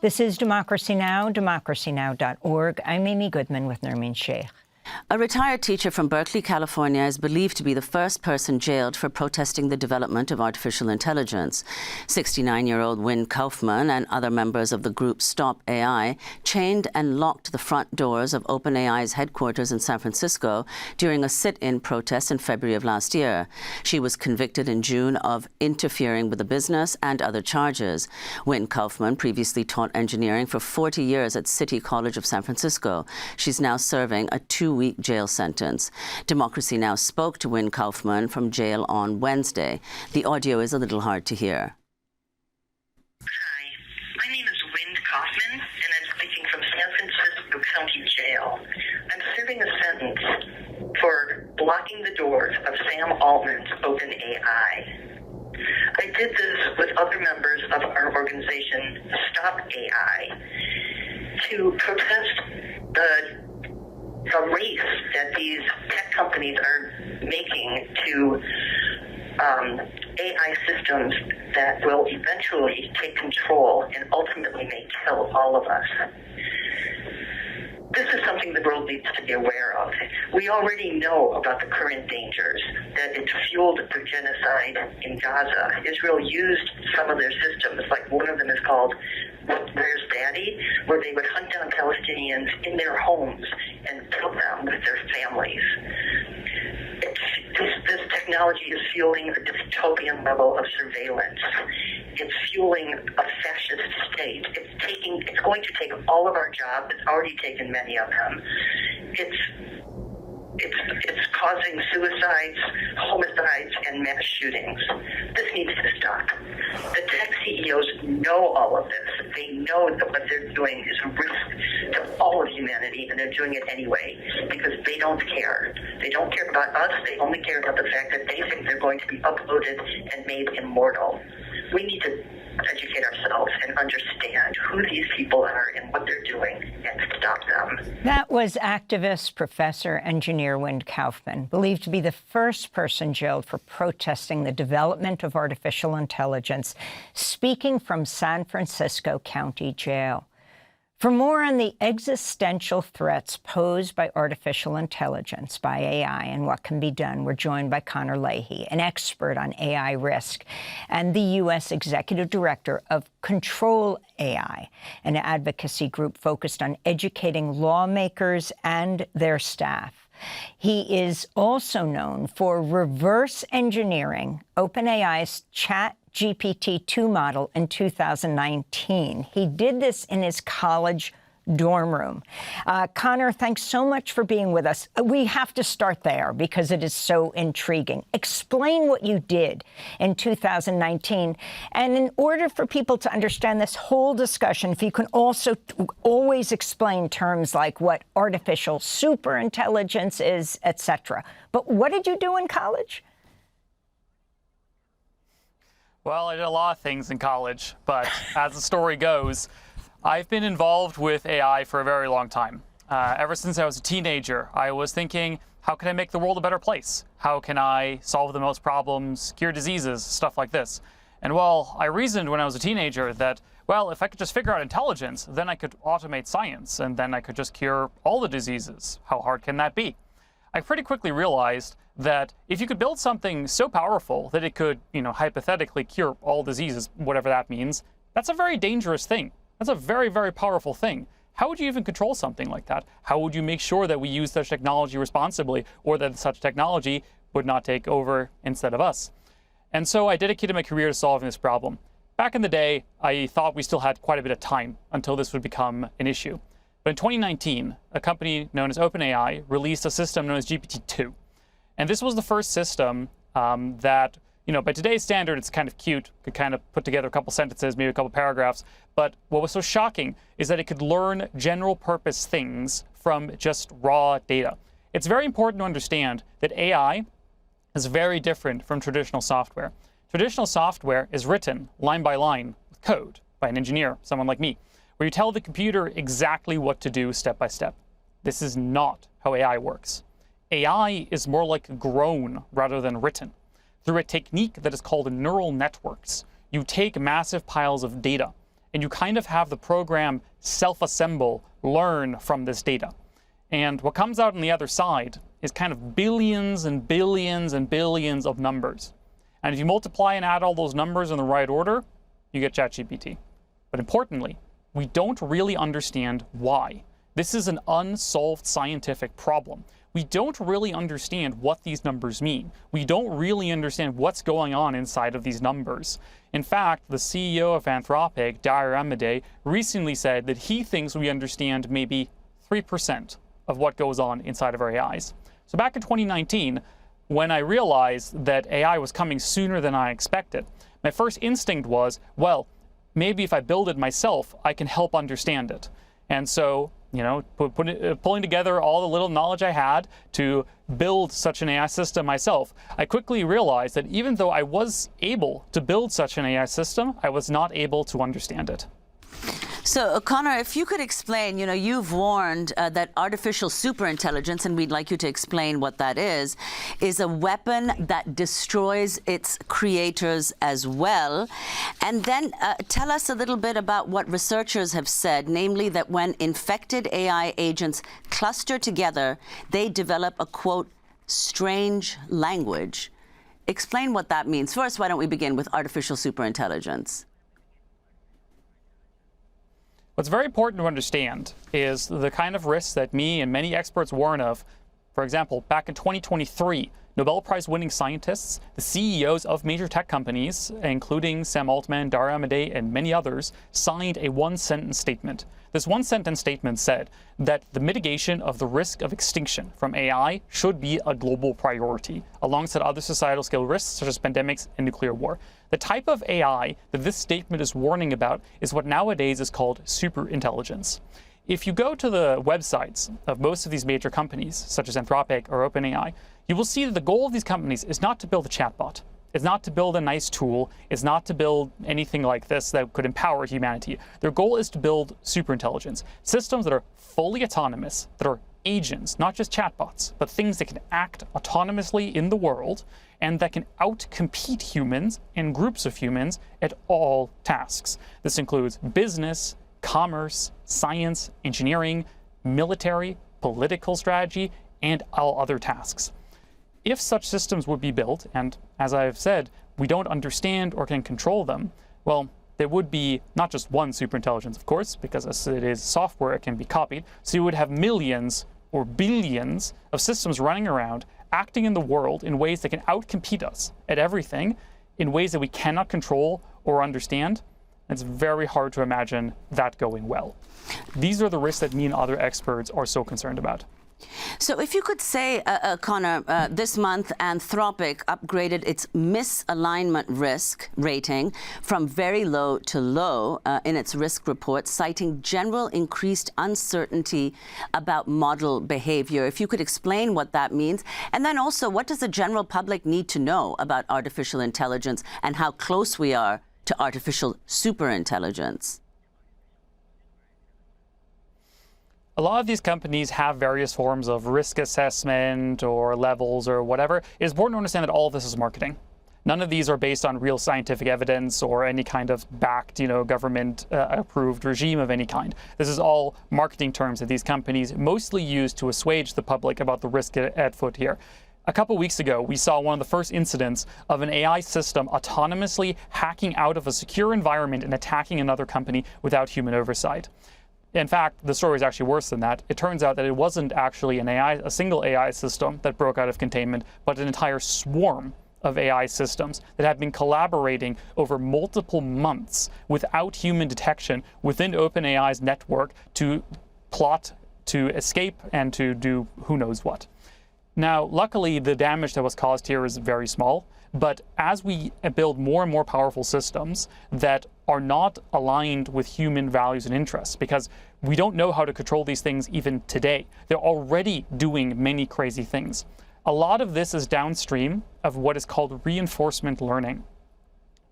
This is Democracy Now!, democracynow.org. I'm Amy Goodman with Nermeen Sheikh. A retired teacher from Berkeley, California, is believed to be the first person jailed for protesting the development of artificial intelligence. 69-year-old Wynd Kaufmyn and other members of the group StopAI chained and locked the front doors of OpenAI's headquarters in San Francisco during a sit-in protest in February of last year. She was convicted in June of interfering with the business and other charges. Wynd Kaufmyn previously taught engineering for 40 years at City College of San Francisco. She's now serving a 2-week jail sentence. Democracy Now! Spoke to Wynd Kaufmyn from jail on Wednesday. The audio is a little hard to hear. Hi, my name is Wynd Kaufmyn, and I'm speaking from San Francisco County Jail. I'm serving a sentence for blocking the doors of Sam Altman's OpenAI. I did this with other members of our organization, StopAI, to protest the race that these tech companies are making to AI systems that will eventually take control and ultimately may kill all of us. This is something the world needs to be aware of. We already know about the current dangers, that it's fueled the genocide in Gaza. Israel used some of their systems, like one of them is called Where's Daddy, where they would hunt down Palestinians in their homes and kill them with their families. This technology is fueling a dystopian level of surveillance. It's fueling a fascist state. It's going to take all of our jobs. It's already taken many of them. It's causing suicides, homicides, and mass shootings. This needs to stop. The tech CEOs know all of this. They know that what they're doing is a risk to all of humanity, and they're doing it anyway because they don't care. They don't care about us. They only care about the fact that they think they're going to be uploaded and made immortal. We need to educate ourselves and understand who these people are and what they're doing and stop them. That was activist, professor, engineer Wynd Kaufmyn, believed to be the first person jailed for protesting the development of artificial intelligence, speaking from San Francisco County Jail. For more on the existential threats posed by artificial intelligence, by AI, and what can be done, we're joined by Leahy, an expert on AI risk, and the U.S. Executive Director of ControlAI, an advocacy group focused on educating lawmakers and their staff. He is also known for reverse engineering OpenAI's ChatGPT-2 model in 2019. He did this in his college dorm room. Connor, thanks so much for being with us. We have to start there because it is so intriguing. Explain what you did in 2019. And in order for people to understand this whole discussion, if you can also always explain terms like what artificial superintelligence is, etc. But what did you do in college? Well, I did a lot of things in college, but as the story goes, I've been involved with AI for a very long time. Ever since I was a teenager, I was thinking, how can I make the world a better place? How can I solve the most problems, cure diseases, stuff like this? And well, I reasoned when I was a teenager that, well, if I could just figure out intelligence, then I could automate science, and then I could just cure all the diseases. How hard can that be? I pretty quickly realized that if you could build something so powerful that it could, hypothetically cure all diseases, whatever that means, that's a very dangerous thing. That's a very, very powerful thing. How would you even control something like that? How would you make sure that we use such technology responsibly, or that such technology would not take over instead of us? And so I dedicated my career to solving this problem. Back in the day, I thought we still had quite a bit of time until this would become an issue. But in 2019, a company known as OpenAI released a system known as GPT-2. And this was the first system that, by today's standard, it's kind of cute, could kind of put together a couple sentences, maybe a couple paragraphs. But what was so shocking is that it could learn general purpose things from just raw data. It's very important to understand that AI is very different from traditional software. Traditional software is written line by line with code by an engineer, someone like me, where you tell the computer exactly what to do step by step. This is not how AI works. AI is more like grown rather than written. Through a technique that is called neural networks, you take massive piles of data and you kind of have the program self-assemble, learn from this data. And what comes out on the other side is kind of billions and billions and billions of numbers. And if you multiply and add all those numbers in the right order, you get ChatGPT. But importantly, we don't really understand why. This is an unsolved scientific problem. We don't really understand what these numbers mean. We don't really understand what's going on inside of these numbers. In fact, the CEO of Anthropic, Amade, recently said that he thinks we understand maybe 3% of what goes on inside of our AIs. So back in 2019, when I realized that AI was coming sooner than I expected, my first instinct was, well, maybe if I build it myself, I can help understand it. And so, pulling together all the little knowledge I had to build such an AI system myself, I quickly realized that even though I was able to build such an AI system, I was not able to understand it. So, Connor, if you could explain, you've warned that artificial superintelligence, and we'd like you to explain what that is a weapon that destroys its creators as well. And then tell us a little bit about what researchers have said, namely that when infected AI agents cluster together, they develop a, quote, strange language. Explain what that means. First, why don't we begin with artificial superintelligence? What's very important to understand is the kind of risks that me and many experts warn of. For example, back in 2023, Nobel Prize-winning scientists, the CEOs of major tech companies, including Sam Altman, Dara Amadei, and many others, signed a one-sentence statement. This one-sentence statement said that the mitigation of the risk of extinction from AI should be a global priority, alongside other societal scale risks such as pandemics and nuclear war. The type of AI that this statement is warning about is what nowadays is called superintelligence. If you go to the websites of most of these major companies, such as Anthropic or OpenAI, you will see that the goal of these companies is not to build a chatbot. It's not to build a nice tool. It's not to build anything like this that could empower humanity. Their goal is to build superintelligence, systems that are fully autonomous, that are agents, not just chatbots, but things that can act autonomously in the world and that can outcompete humans and groups of humans at all tasks. This includes business, commerce, science, engineering, military, political strategy, and all other tasks. If such systems would be built, and as I've said, we don't understand or can control them, well, there would be not just one superintelligence, of course, because as it is software, it can be copied. So you would have millions or billions of systems running around, acting in the world in ways that can outcompete us at everything, in ways that we cannot control or understand. It's very hard to imagine that going well. These are the risks that me and other experts are so concerned about. So if you could say, Connor, this month Anthropic upgraded its misalignment risk rating from very low to low in its risk report, citing general increased uncertainty about model behavior. If you could explain what that means, and then also what does the general public need to know about artificial intelligence and how close we are to artificial superintelligence? A lot of these companies have various forms of risk assessment or levels or whatever. It is important to understand that all of this is marketing. None of these are based on real scientific evidence or any kind of backed, government-approved regime of any kind. This is all marketing terms that these companies mostly use to assuage the public about the risk at foot here. A couple weeks ago, we saw one of the first incidents of an AI system autonomously hacking out of a secure environment and attacking another company without human oversight. In fact, the story is actually worse than that. It turns out that it wasn't actually a single AI system that broke out of containment, but an entire swarm of AI systems that have been collaborating over multiple months without human detection within OpenAI's network to plot to escape and to do who knows what. Now, luckily, the damage that was caused here is very small. But as we build more and more powerful systems that are not aligned with human values and interests, because we don't know how to control these things even today. They're already doing many crazy things. A lot of this is downstream of what is called reinforcement learning.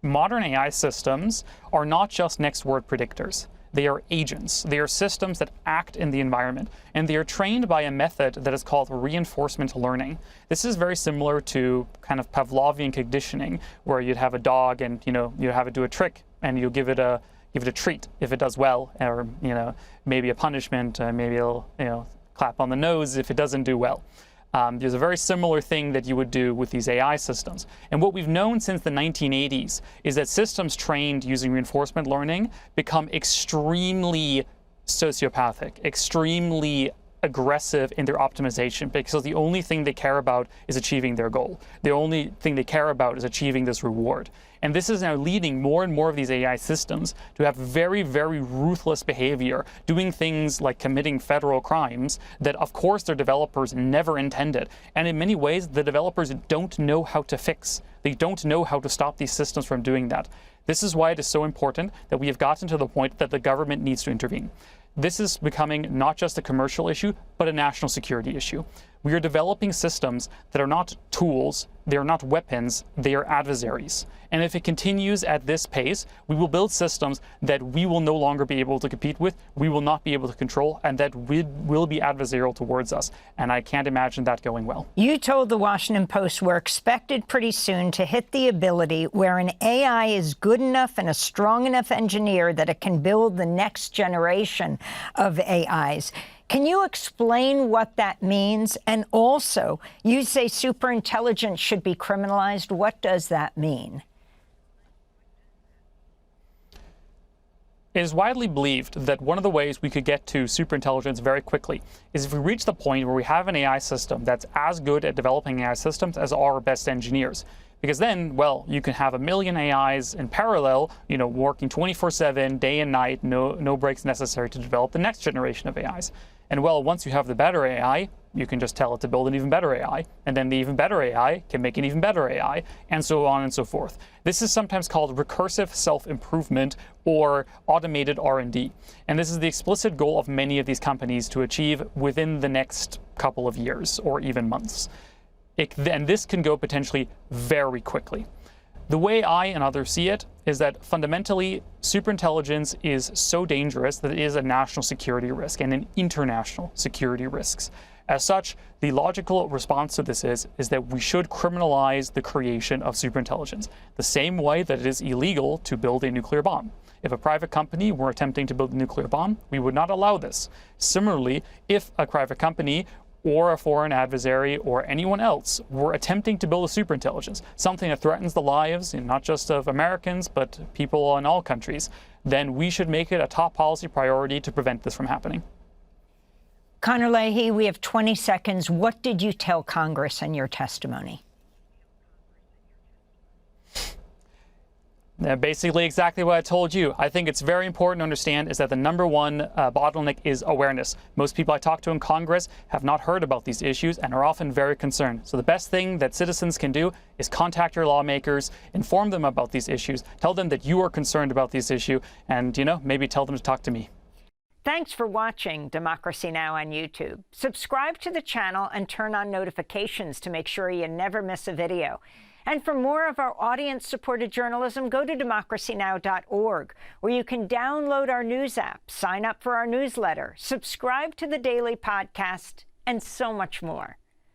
Modern AI systems are not just next word predictors. They are agents. They are systems that act in the environment, and they are trained by a method that is called reinforcement learning. This is very similar to kind of Pavlovian conditioning, where you'd have a dog and you have it do a trick, and you give it a give it a treat if it does well, or maybe a punishment, maybe it'll clap on the nose if it doesn't do well. There's a very similar thing that you would do with these AI systems. And what we've known since the 1980s is that systems trained using reinforcement learning become extremely sociopathic, extremely aggressive in their optimization, because the only thing they care about is achieving their goal. The only thing they care about is achieving this reward. And this is now leading more and more of these AI systems to have very, very ruthless behavior, doing things like committing federal crimes that, of course, their developers never intended. And in many ways, the developers don't know how to fix. They don't know how to stop these systems from doing that. This is why it is so important that we have gotten to the point that the government needs to intervene. This is becoming not just a commercial issue, but a national security issue. We are developing systems that are not tools, they are not weapons, they are adversaries. And if it continues at this pace, we will build systems that we will no longer be able to compete with, we will not be able to control, and that will be adversarial towards us. And I can't imagine that going well. You told the Washington Post we're expected pretty soon to hit the ability where an AI is good enough and a strong enough engineer that it can build the next generation of AIs. Can you explain what that means? And also, you say superintelligence should be criminalized. What does that mean? It is widely believed that one of the ways we could get to superintelligence very quickly is if we reach the point where we have an AI system that's as good at developing AI systems as our best engineers. Because then, well, you can have 1 million AIs in parallel, working 24/7, day and night, no breaks necessary to develop the next generation of AIs. And well, once you have the better AI, you can just tell it to build an even better AI, and then the even better AI can make an even better AI, and so on and so forth. This is sometimes called recursive self-improvement or automated R&D. And this is the explicit goal of many of these companies to achieve within the next couple of years or even months. And this can go potentially very quickly. The way I and others see it is that fundamentally, superintelligence is so dangerous that it is a national security risk and an international security risk. As such, the logical response to this is that we should criminalize the creation of superintelligence, the same way that it is illegal to build a nuclear bomb. If a private company were attempting to build a nuclear bomb, we would not allow this. Similarly, if a private company or a foreign adversary or anyone else were attempting to build a superintelligence, something that threatens the lives, not just of Americans, but people in all countries, then we should make it a top policy priority to prevent this from happening. Conor Leahy, we have 20 seconds. What did you tell Congress in your testimony? Basically exactly what I told you. I think it's very important to understand is that the number one bottleneck is awareness. Most people I talk to in Congress have not heard about these issues and are often very concerned. So the best thing that citizens can do is contact your lawmakers, inform them about these issues, tell them that you are concerned about this issue, and maybe tell them to talk to me. Thanks for watching Democracy Now! On YouTube. Subscribe to the channel and turn on notifications to make sure you never miss a video. And for more of our audience-supported journalism, go to democracynow.org, where you can download our news app, sign up for our newsletter, subscribe to the daily podcast, and so much more.